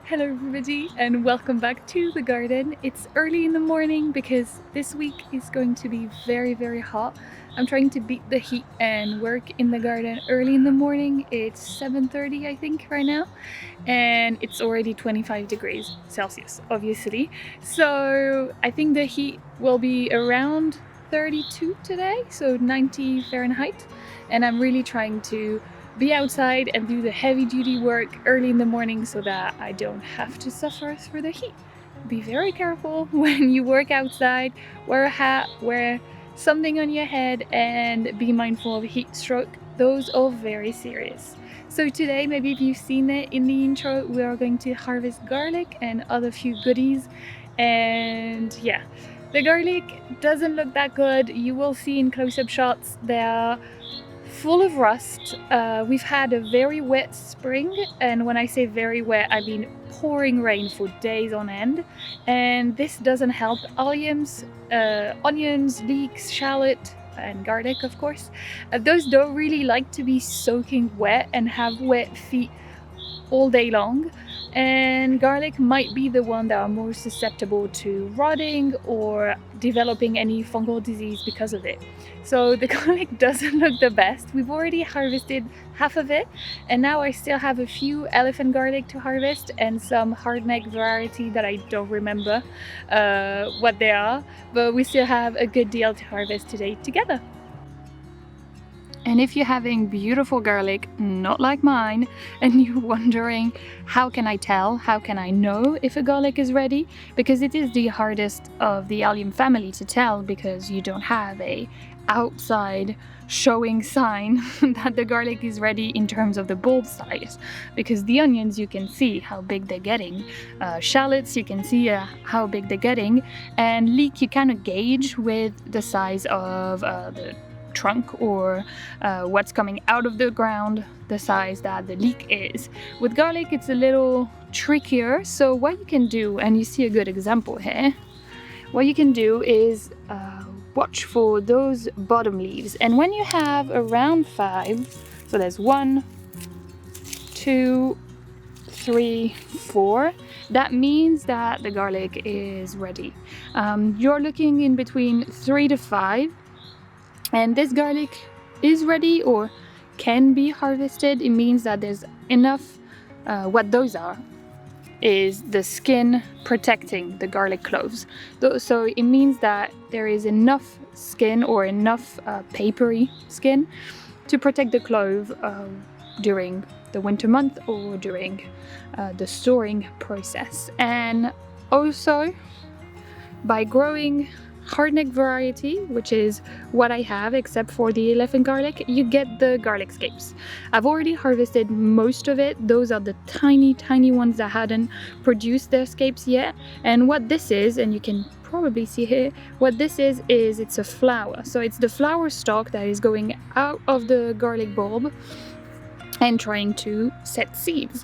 Hello everybody and welcome back to the garden. It's early in the morning because this week is going to be very hot. I'm trying to beat the heat and work in the garden early in the morning. It's 7:30 I think right now, and it's already 25 degrees Celsius obviously. So I think the heat will be around 32 today, so 90 Fahrenheit, and I'm really trying to be outside and do the heavy duty work early in the morning so that I don't have to suffer through the heat. Be very careful when you work outside, wear a hat, wear something on your head, and be mindful of heat stroke. Those are very serious. So today, maybe if you've seen it in the intro, we are going to harvest garlic and other few goodies. And yeah, the garlic doesn't look that good. You will see in close-up shots they're full of rust. We've had a very wet spring, and when I say very wet, I mean pouring rain for days on end, and this doesn't help onions, leeks, shallot, and garlic, of course. Those don't really like to be soaking wet and have wet feet all day long, and garlic might be the one that are more susceptible to rotting or developing any fungal disease because of it. So the garlic doesn't look the best. We've already harvested half of it, and now I still have a few elephant garlic to harvest and some hardneck variety that I don't remember what they are, but we still have a good deal to harvest today together. And if you're having beautiful garlic, not like mine, and you're wondering, how can I tell, how can I know if a garlic is ready? Because it is the hardest of the allium family to tell, because you don't have a outside showing sign that the garlic is ready in terms of the bulb size. Because the onions, you can see how big they're getting. Shallots, you can see how big they're getting. And leek, you kind of gauge with the size of the trunk or what's coming out of the ground, the size that the leek is. With garlic it's a little trickier, so what you can do, and you see a good example here, what you can do is watch for those bottom leaves, and when you have around 5, so there's 1, 2, 3, 4, that means that the garlic is ready. You're looking in between 3 to 5, and this garlic is ready or can be harvested. It means that there's enough, what those are is the skin protecting the garlic cloves. So it means that there is enough skin or enough papery skin to protect the clove during the winter month or during the storing process. And also by growing hardneck variety, which is what I have except for the elephant garlic, you get the garlic scapes. I've already harvested most of it. Those are the tiny ones that hadn't produced their scapes yet. And what this is, and you can probably see here, what this is it's a flower. So it's the flower stalk that is going out of the garlic bulb and trying to set seeds.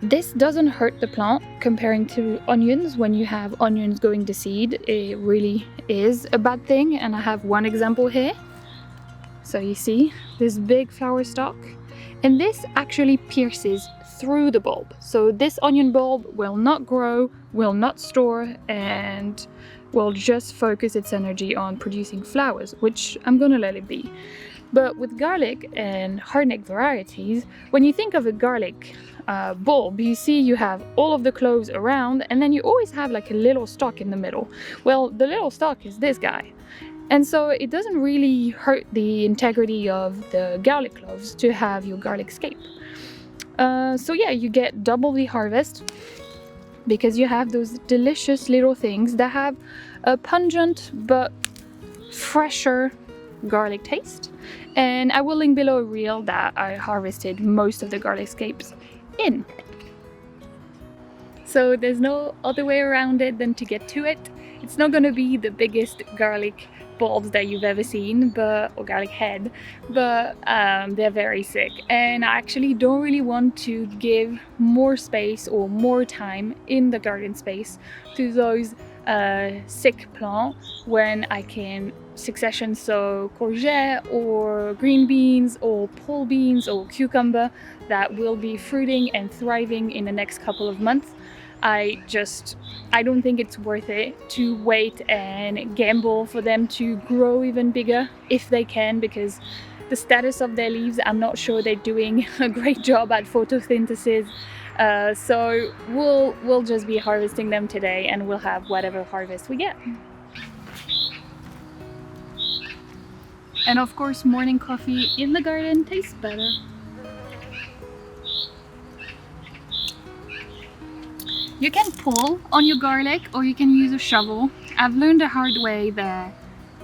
This doesn't hurt the plant comparing to onions. When you have onions going to seed, it really is a bad thing, and I have one example here. So you see this big flower stalk, and this actually pierces through the bulb. So this onion bulb will not grow, will not store, and will just focus its energy on producing flowers, which I'm gonna let it be. But with garlic and hardneck varieties, when you think of a garlic bulb, you see you have all of the cloves around, and then you always have like a little stalk in the middle. Well, the little stalk is this guy. And so it doesn't really hurt the integrity of the garlic cloves to have your garlic scape. So yeah, you get double the harvest because you have those delicious little things that have a pungent but fresher garlic taste. And I will link below a reel that I harvested most of the garlic scapes in. So there's no other way around it than to get to it. It's not going to be the biggest garlic bulbs that you've ever seen, or garlic head, but they're very sick, and I actually don't really want to give more space or more time in the garden space to those sick plant when I can succession sow courgette or green beans or pole beans or cucumber that will be fruiting and thriving in the next couple of months. I don't think it's worth it to wait and gamble for them to grow even bigger if they can, because the status of their leaves, I'm not sure they're doing a great job at photosynthesis. So we'll just be harvesting them today, and we'll have whatever harvest we get. And of course, morning coffee in the garden tastes better. You can pull on your garlic or you can use a shovel. I've learned the hard way that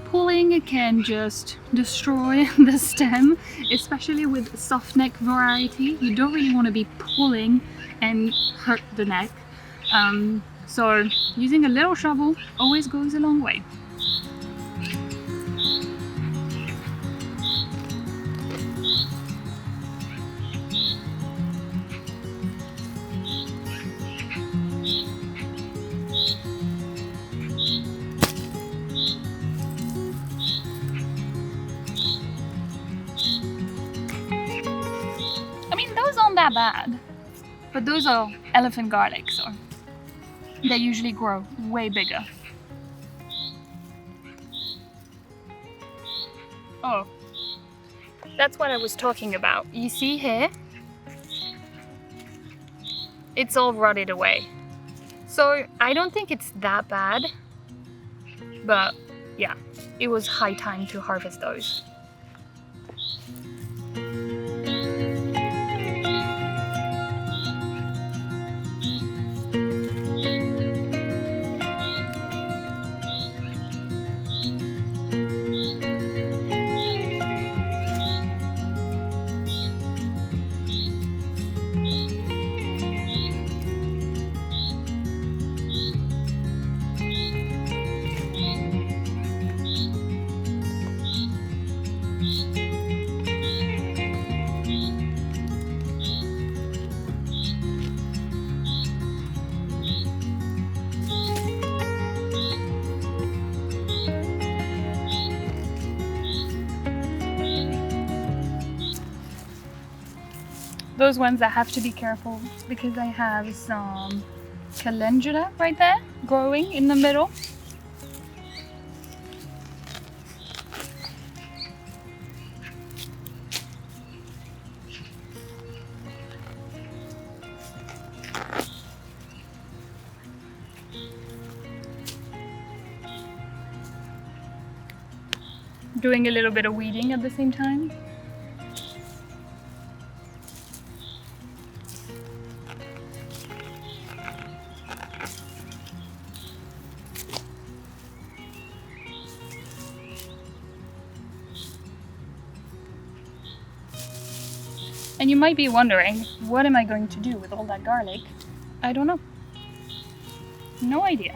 pulling can just destroy the stem, especially with soft neck variety. You don't really want to be pulling and hurt the neck. So using a little shovel always goes a long way. That bad, but those are elephant garlic, so they usually grow way bigger. Oh, that's what I was talking about. You see here, it's all rotted away, so I don't think it's that bad, but yeah, it was high time to harvest those. Those ones I have to be careful because I have some calendula right there growing in the middle. Doing a little bit of weeding at the same time. And you might be wondering, what am I going to do with all that garlic? I don't know. No idea.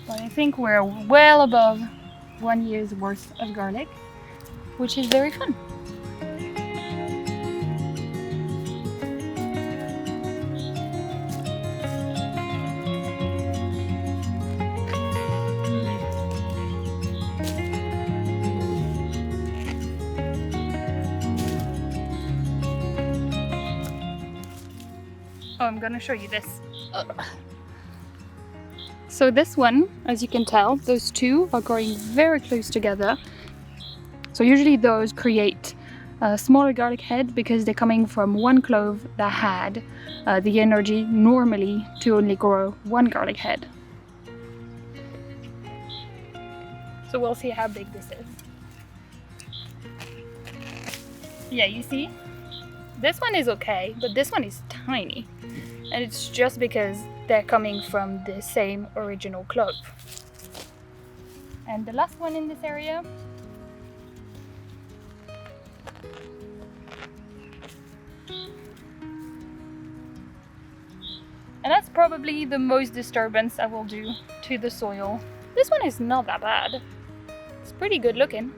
But I think we're well above 1 year's worth of garlic, which is very fun. Oh, I'm gonna show you this. So this one, as you can tell, those two are growing very close together. So usually those create a smaller garlic head because they're coming from one clove that had the energy normally to only grow one garlic head. So we'll see how big this is. Yeah, you see? This one is okay, but this one is tiny. And it's just because they're coming from the same original clove. And the last one in this area. And that's probably the most disturbance I will do to the soil This one is not that bad. It's pretty good looking.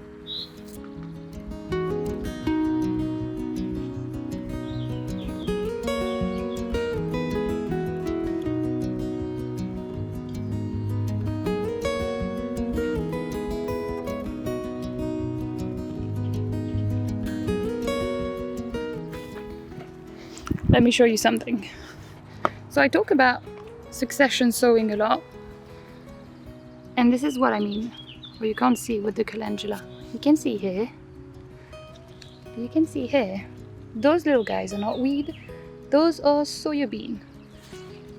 Let me show you something. So I talk about succession sowing a lot, and this is what I mean. Well, you can't see with the calendula. You can see here. You can see here. Those little guys are not weed. Those are soybean.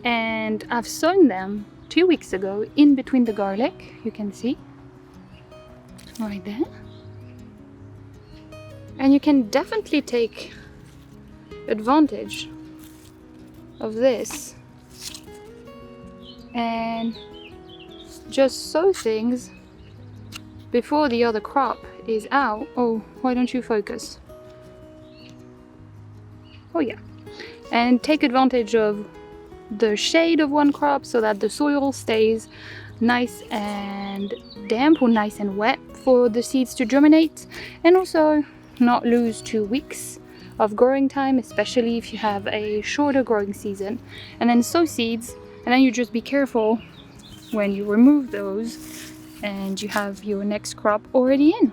And I've sown them 2 weeks ago in between the garlic. You can see right there. And you can definitely take advantage of this and just sow things before the other crop is out. Oh, why don't you focus? Oh yeah. And take advantage of the shade of one crop so that the soil stays nice and damp or nice and wet for the seeds to germinate, and also not lose 2 weeks of growing time, especially if you have a shorter growing season. And then sow seeds, and then you just be careful when you remove those and you have your next crop already in.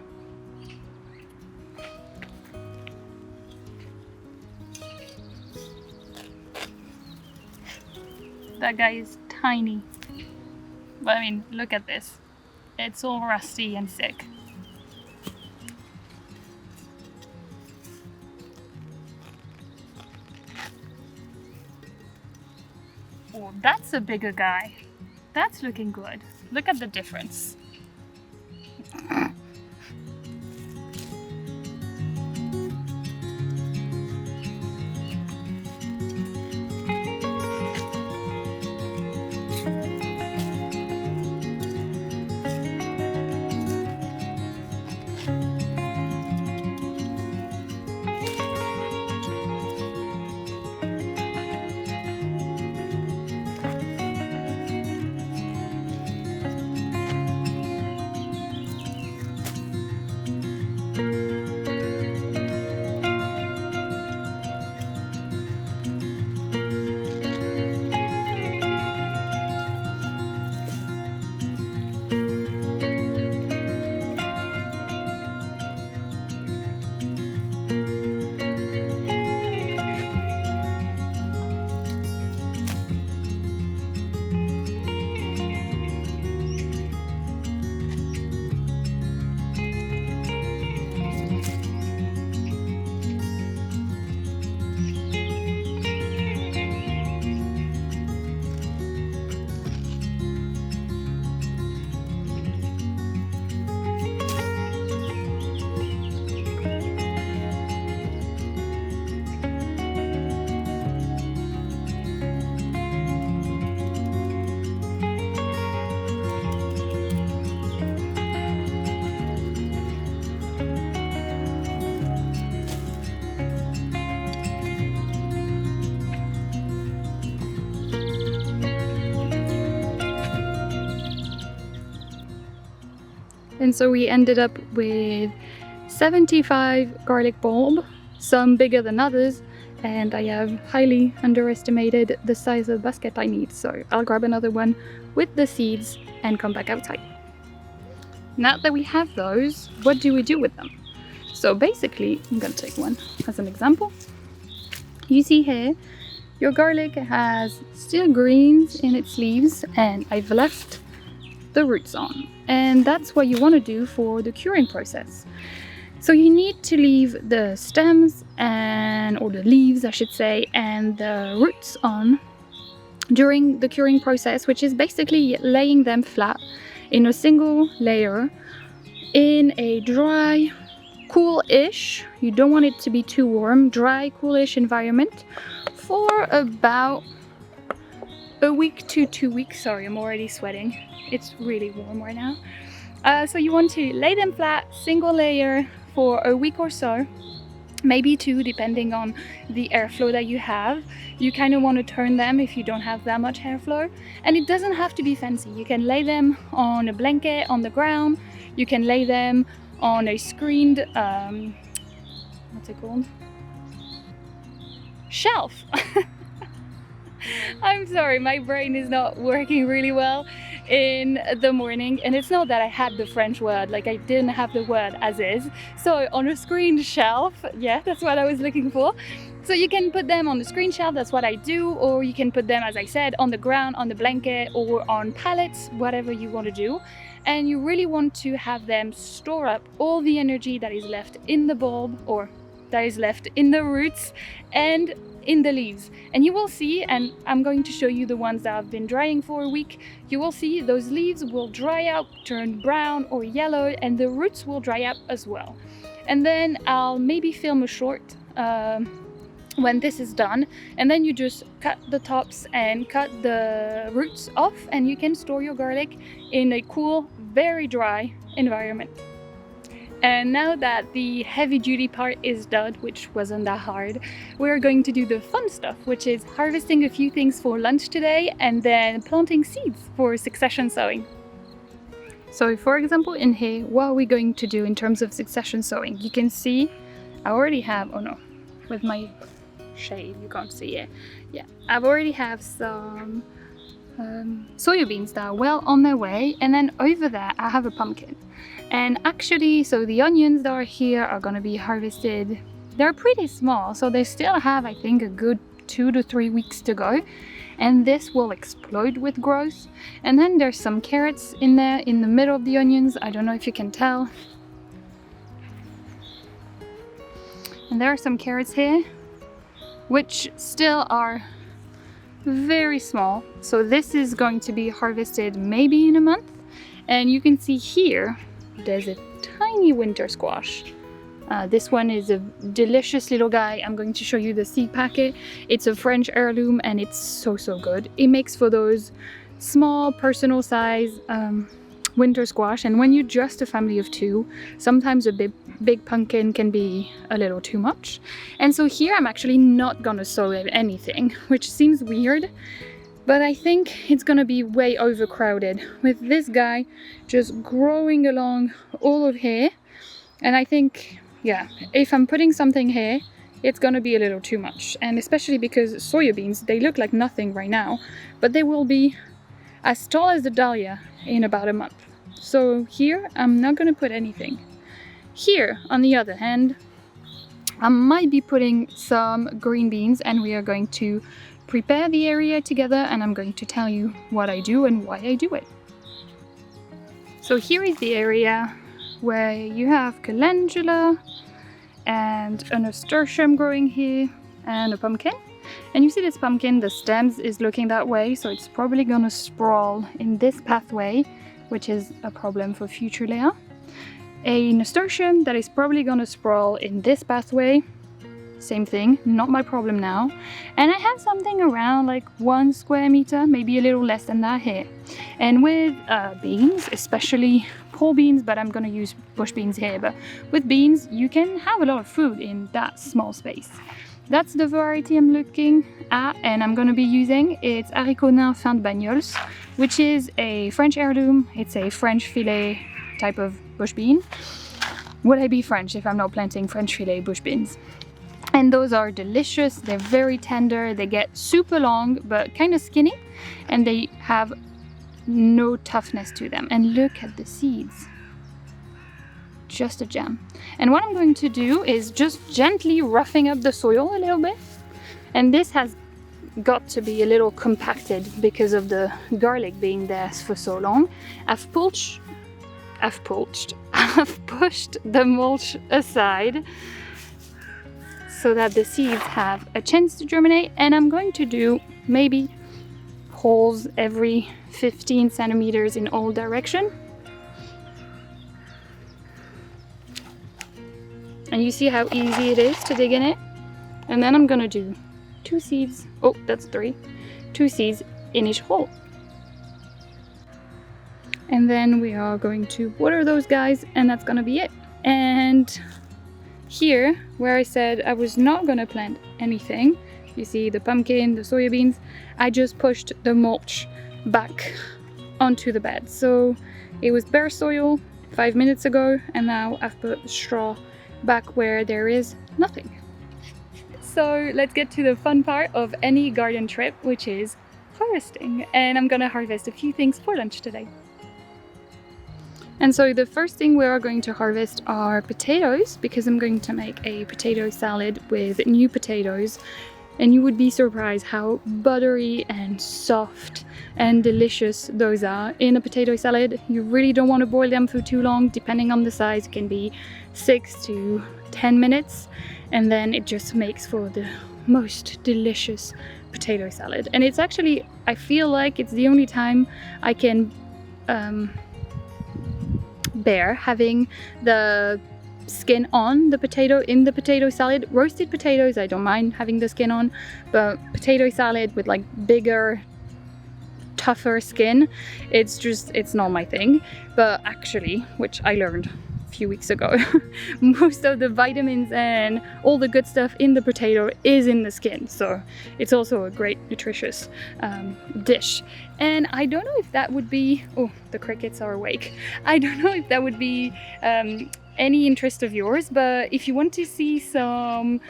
That guy is tiny, but I mean, look at this. It's all rusty and sick. Oh, that's a bigger guy. That's looking good. Look at the difference. And so we ended up with 75 garlic bulb, some bigger than others, and I have highly underestimated the size of basket I need, so I'll grab another one with the seeds and come back outside. Now that we have those, what do we do with them? So basically, I'm gonna take one as an example. You see here, your garlic has still greens in its leaves, and I've left the roots on. And that's what you want to do for the curing process. So you need to leave the stems or the leaves I should say, and the roots on during the curing process, which is basically laying them flat in a single layer in a dry, cool-ish, you don't want it to be too warm, dry, cool-ish environment for about a week to 2 weeks. Sorry, I'm already sweating. It's really warm right now. So you want to lay them flat, single layer, for a week or so. maybe two, depending on the airflow that you have. You kind of want to turn them if you don't have that much airflow. And it doesn't have to be fancy. You can lay them on a blanket on the ground. You can lay them on a screened, what's it called? Shelf. I'm sorry, my brain is not working really well in the morning, and it's not that I had the French word, like I didn't have the word as is. So on a screen shelf, yeah, that's what I was looking for. So you can put them on the screen shelf, that's what I do, or you can put them, as I said, on the ground, on the blanket, or on pallets, whatever you want to do. And you really want to have them store up all the energy that is left in the bulb, or that is left in the roots and in the leaves. And you will see, and I'm going to show you the ones that have been drying for a week, you will see those leaves will dry out, turn brown or yellow, and the roots will dry up as well. And then I'll maybe film a short when this is done, and then you just cut the tops and cut the roots off, and you can store your garlic in a cool, very dry environment. And now that the heavy duty part is done, which wasn't that hard, we're going to do the fun stuff, which is harvesting a few things for lunch today and then planting seeds for succession sowing. So for example, in here, what are we going to do in terms of succession sowing? You can see I already have, oh no, with my shade you can't see it. Yeah, I've already have some soya beans that are well on their way, and then over there I have a pumpkin. And actually, so the onions that are here are going to be harvested. They're pretty small, so they still have, I think, a good 2 to 3 weeks to go, and this will explode with growth. And then there's some carrots in there in the middle of the onions. I don't know if you can tell, and there are some carrots here which still are very small, so this is going to be harvested maybe in a month. And you can see here there's a tiny winter squash. This one is a delicious little guy. I'm going to show you the seed packet. It's a French heirloom and it's so good. It makes for those small personal size winter squash, and when you're just a family of 2, sometimes a big pumpkin can be a little too much. And so here I'm actually not gonna sow anything, which seems weird, but I think it's gonna be way overcrowded with this guy just growing along all of here. And I think, yeah, if I'm putting something here, it's gonna be a little too much. And especially because soya beans, they look like nothing right now, but they will be as tall as the dahlia in about a month. So here I'm not gonna put anything. Here, on the other hand, I might be putting some green beans, and we are going to prepare the area together, and I'm going to tell you what I do and why I do it. So here is the area where you have calendula and a nasturtium growing here and a pumpkin. And you see this pumpkin, the stems is looking that way, so it's probably gonna sprawl in this pathway, which is a problem for future layer. A nasturtium that is probably gonna sprawl in this pathway, same thing, not my problem now. And I have something around like 1 square meter, maybe a little less than that here. And with beans, especially pole beans, but I'm gonna use bush beans here, but with beans you can have a lot of food in that small space. That's the variety I'm looking at, and I'm gonna be using. It's haricots nains fin de Bagnols, which is a French heirloom. It's a French filet type of bush bean. Would I be French if I'm not planting French filet bush beans? And those are delicious. They're very tender. They get super long, but kind of skinny, and they have no toughness to them. And look at the seeds. Just a gem. And what I'm going to do is just gently roughing up the soil a little bit. And this has got to be a little compacted because of the garlic being there for so long. I've pushed the mulch aside so that the seeds have a chance to germinate, and I'm going to do maybe holes every 15 centimeters in all direction. And you see how easy it is to dig in it. And then I'm gonna do 2 seeds, oh that's 3, 2 seeds in each hole. And then we are going to water those guys, and that's gonna be it. And Here, where I said I was not gonna plant anything, you see the pumpkin, the soybeans, I just pushed the mulch back onto the bed. So it was bare soil 5 minutes ago, and now I've put straw back where there is nothing. So let's get to the fun part of any garden trip, which is harvesting. And I'm gonna harvest a few things for lunch today. And so the first thing we are going to harvest are potatoes, because I'm going to make a potato salad with new potatoes. And you would be surprised how buttery and soft and delicious those are in a potato salad. You really don't want to boil them for too long. Depending on the size, it can be 6 to 10 minutes. And then it just makes for the most delicious potato salad. And it's actually, I feel like it's the only time I can bear having the skin on the potato in the potato salad. Roasted potatoes, I don't mind having the skin on, but potato salad with like bigger, tougher skin, it's not my thing. But actually, which I learned a few weeks ago, most of the vitamins and all the good stuff in the potato is in the skin, so it's also a great nutritious dish. And I don't know if that would be, oh, the crickets are awake. I don't know if that would be any interest of yours, but if you want to see some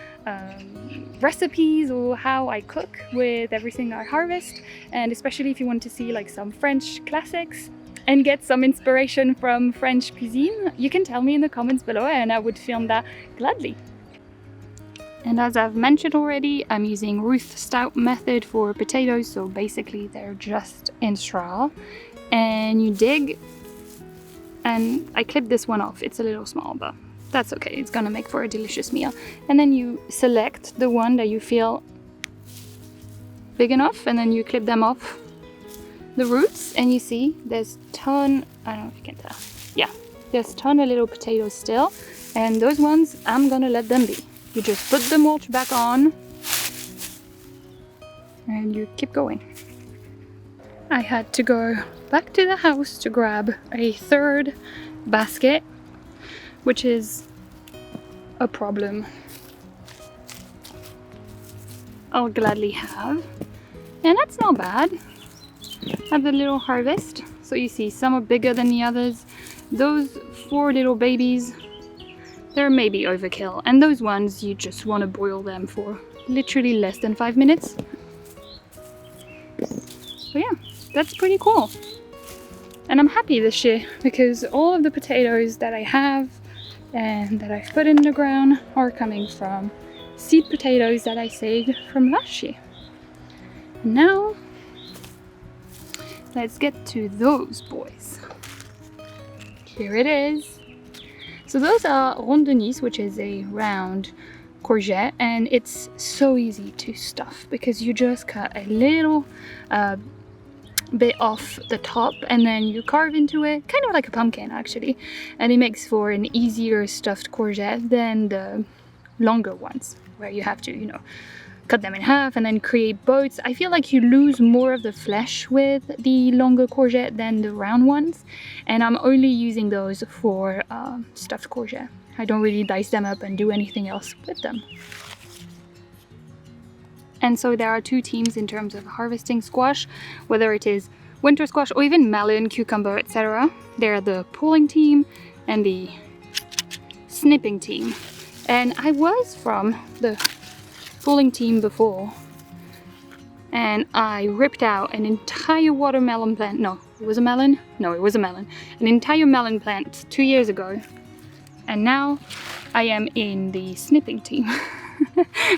recipes or how I cook with everything I harvest, and especially if you want to see like some French classics and get some inspiration from French cuisine, you can tell me in the comments below and I would film that gladly. And as I've mentioned already, I'm using Ruth Stout method for potatoes, so basically they're just in straw, and you dig. And I clipped this one off, it's a little small, but that's okay, it's gonna make for a delicious meal. And then you select the one that you feel big enough, and then you clip them off the roots, and you see there's ton, I don't know if you can tell, yeah, there's ton of little potatoes still, and those ones, I'm gonna let them be. You just put the mulch back on, and you keep going. I had to go back to the house to grab a third basket, which is a problem I'll gladly have. And that's not bad. I have the little harvest, so you see some are bigger than the others. Those 4 little babies, they're maybe overkill, and those ones you just want to boil them for literally less than 5 minutes. So yeah, that's pretty cool. And I'm happy this year because all of the potatoes that I have and that I've put in the ground are coming from seed potatoes that I saved from last year. Now, let's get to those boys. Here it is. So those are rondenis, which is a round courgette, and it's so easy to stuff because you just cut a little bit off the top and then you carve into it, kind of like a pumpkin actually, and it makes for an easier stuffed courgette than the longer ones where you have to, you know, cut them in half and then create boats. I feel like you lose more of the flesh with the longer courgette than the round ones, and I'm only using those for stuffed courgette. I don't really dice them up and do anything else with them. And so there are 2 teams in terms of harvesting squash, whether it is winter squash or even melon, cucumber, etc. They're the pulling team and the snipping team. And I was from the pulling team before, and I ripped out an entire watermelon plant. No, it was a melon? No, it was a melon. An entire melon plant 2 years ago. And now I am in the snipping team.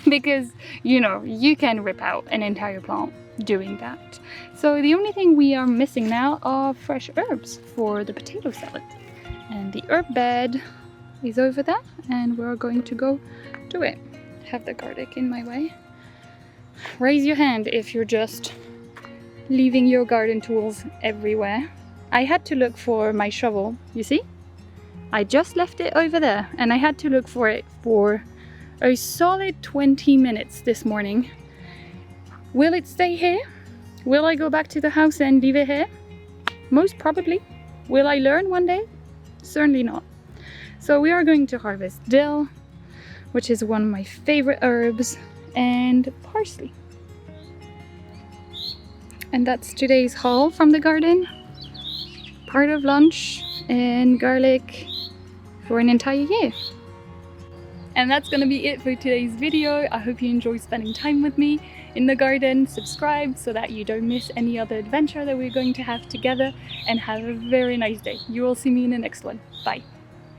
Because, you know, you can rip out an entire plant doing that. So the only thing we are missing now are fresh herbs for the potato salad. And the herb bed is over there, and we're going to go do it. Have the garlic in my way. Raise your hand if you're just leaving your garden tools everywhere. I had to look for my shovel, you see? I just left it over there, and I had to look for it for a solid 20 minutes this morning. Will it stay here? Will I go back to the house and leave it here? Most probably. Will I learn one day? Certainly not. So we are going to harvest dill, which is one of my favorite herbs, and parsley. And that's today's haul from the garden. Part of lunch and garlic for an entire year. And that's gonna be it for today's video. I hope you enjoy spending time with me in the garden. Subscribe so that you don't miss any other adventure that we're going to have together, and have a very nice day. You will see me in the next one. Bye.